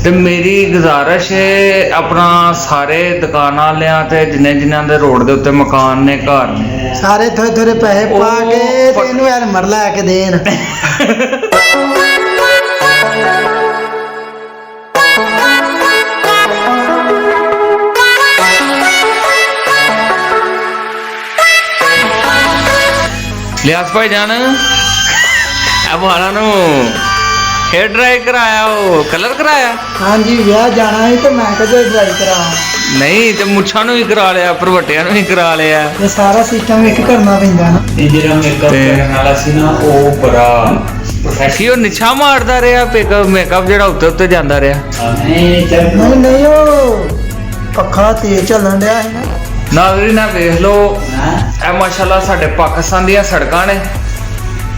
ਤੇ ਮੇਰੀ ਗੁਜ਼ਾਰਿਸ਼ ਹੈ ਆਪਣਾ ਸਾਰੇ ਦੁਕਾਨਾਂ ਵਾਲਿਆਂ ਤੇ ਜਿਨ੍ਹਾਂ ਦੇ ਰੋਡ ਦੇ ਉੱਤੇ ਮਕਾਨ ਨੇ ਘਰ ਨੇ ਸਾਰੇ ਥੋੜੇ ਥੋੜੇ ਪੈਸੇ ਪਾ ਉਹ ਕੇ ਤੇ ਇਹਨੂੰ ਹੈਲਮਟ ਲੈ ਕੇ ਦੇਣ। ਲਿਆਸ ਭਾਈ ਜਾਨ अब हमारा हेयर ड्राई कराया वो कलर कराया ਹਾਂਜੀ ਵਿਆਹ ਜਾਣਾ ਸੀ ਤੇ ਮੈਂ ਕਿਹਾ ਡਰਾਈ ਕਰਾ नहीं तो मुच्छा नु ही करा लिया भरवटिया नु ही करा लिया ਇਹ ਸਾਰਾ ਸਿਸਟਮ ਇੱਕ ਕਰਨਾ ਪੈਂਦਾ ਨਾ। ਇਹ ਜਿਹੜਾ ਮੇਕਅਪ ਕਰਨ ਵਾਲਾ ਸੀ ਨਾ ਉਹ ਬੜਾ कि वो निछा मारदा रहा मेकअप जेड़ा उत्ते उत्ते जांदा रहा ਨਹੀਂ ਚੱਲ ਨਹੀਂ ਨਹੀਂ ਉਹ ਪੱਖਾ ਤੇਜ਼ ਚੱਲਣ ਡਿਆ ਸੀ ਨਾ। नागरी ना देख लो ਹਾਂ ए माशाल्लाह साडे पाकिस्तान दी सड़कां ने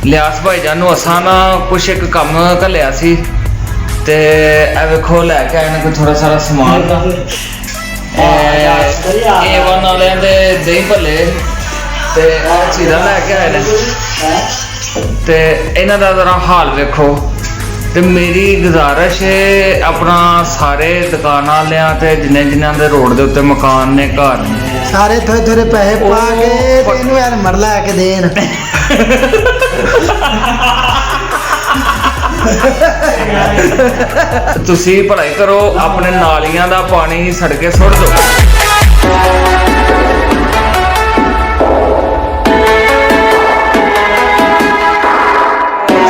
लियास भाईजान नु असां ना कुछ एक काम घल्लिया सी ते ए वेखो लैके आए ने कोई थोड़ा सारा समान A1 वालियां दे दही भल्ले ते ਇਹ ਚੀਜ਼ਾਂ ਲੈ ਕੇ ਆਏ ਨੇ ਤੇ ਇਹਨਾਂ ਦਾ ਜ਼ਰਾ ਹਾਲ ਵੇਖੋ ਤੇ ਮੇਰੀ ਗੁਜ਼ਾਰਿਸ਼ ਹੈ ਆਪਣਾ ਸਾਰੇ ਦੁਕਾਨਾਂ ਵਾਲਿਆਂ ਤੇ ਜਿਨ੍ਹਾਂ ਦੇ ਰੋਡ ਦੇ ਉੱਤੇ ਮਕਾਨ ਨੇ ਘਰ ਨੇ ਸਾਰੇ ਥੋੜੇ ਥੋੜੇ ਪੈਸੇ ਪਾ ਉਹ ਕੇ ਤੇ ਇਹਨੂੰ ਹੈਲਮਟ ਲੈ ਕੇ ਦੇਣ। ਤੁਸੀਂ ਭਲਾਈ ਕਰੋ ਆਪਣੇ ਨਾਲੀਆਂ ਦਾ ਪਾਣੀ ਸੜਕੇ ਸੁੱਟ ਦਿਓ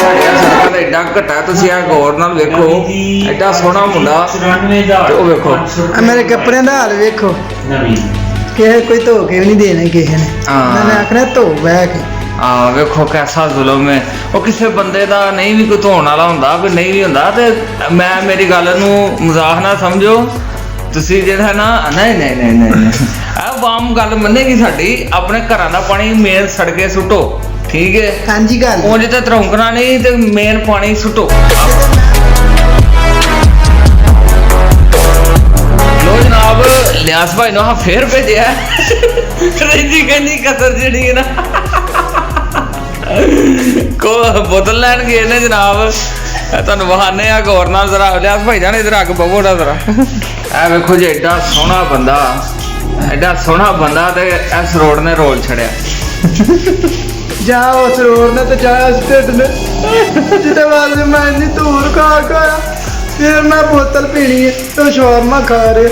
ਸਾਡੀਆਂ ਸੜਕਾਂ ਦਾ ਐਡਾ ਘਟਾ ਤੁਸੀਂ ਆ ਗੌਰ ਨਾਲ ਵੇਖੋ ਐਡਾ ਸੋਹਣਾ ਮੁੰਡਾ 94000 ਤੇ ਉਹ ਵੇਖੋ ਆ ਮੇਰੇ ਕੱਪੜਿਆਂ ਦਾ ਹਾਲ ਵੇਖੋ ਨਵੀਂ ਕਿਸੇ ਕੋਈ ਧੋ ਕੇ ਵੀ ਨਹੀਂ ਦੇਣੇ ਕਿਸੇ ਨੇ। ਹਾਂ। ਮੈਂ ਆਖਣਾ ਧੋ ਬਹਿ ਕੇ। ਆ ਵੇਖੋ ਕੈਸਾ ਜ਼ੁਲਮ ਹੈ ਉਹ ਕਿਸੇ ਬੰਦੇ ਦਾ ਨਹੀਂ ਵੀ ਕੋਈ ਧੋਣ ਵਾਲਾ ਹੁੰਦਾ ਕੋਈ ਨਹੀਂ ਵੀ ਹੁੰਦਾ ਤੇ ਮੈਂ ਮੇਰੀ ਗੱਲ ਨੂੰ ਮਜ਼ਾਕ ਨਾ ਸਮਝੋ ਤੁਸੀਂ ਜਿਹੜਾ ਨਾ ਨਹੀਂ ਆ ਵਾਮ ਗੱਲ ਮੰਨੇਗੀ ਸਾਡੀ ਆਪਣੇ ਘਰਾਂ ਦਾ ਪਾਣੀ ਮੇਨ ਸੜਕੇ ਸੁੱਟੋ ਠੀਕ ਹੈ ਹਾਂਜੀ ਗੱਲ ਉਂਝ ਤੇ ਤਰੌਂਕਣਾ ਨਹੀਂ ਤੇ ਮੇਨ ਪਾਣੀ ਸੁੱਟੋ ਲੋ ਜਨਾਬ ਲਿਆਸ ਭਾਈ ਨੂੰ ਫੇਰ ਭੇਜਿਆ ਰੇਂਜੀ ਕਹਿੰਦੀ ਕਸਰ ਜਿਹੜੀ ਹੈ ਨਾ ਕੋ ਬੋਤਲ ਲੈਣ ਗਏ ਨੇ ਜਨਾਬ ਤੁਹਾਨੂੰ ਬਹਾਨੇ ਆ ਗੌਰ ਨਾਲ ਜ਼ਰਾ ਲਿਆਸ ਭਾਈ ਜਾਨ ਇਧਰ ਅੱਗ ਬਵੋੜਾ ਜ਼ਰਾ ਇਹ ਵੇਖੋ ਜੀ ਐਡਾ ਸੋਹਣਾ ਬੰਦਾ ਤੇ ਇਸ ਰੋਡ ਨੇ ਰੋਲ ਛੜਿਆ ਜਾ ਉਸ ਰੋਡ ਨੇ ਤੇ ਜਾ ਉਸ ਢਿੱਡ ਨੇ ਜਿਹਦੇ ਵਾਸਤੇ ਮੈਂ ਇੰਨੀ ਦੂਰ ਖਾ ਕੇ ਆਇਆ। ਫਿਰ ਮੈਂ ਬੋਤਲ ਪੀਣੀ ਹੈ ਤੇ ਸ਼ਾਰਮਾ ਖਾ ਰਿਹਾ।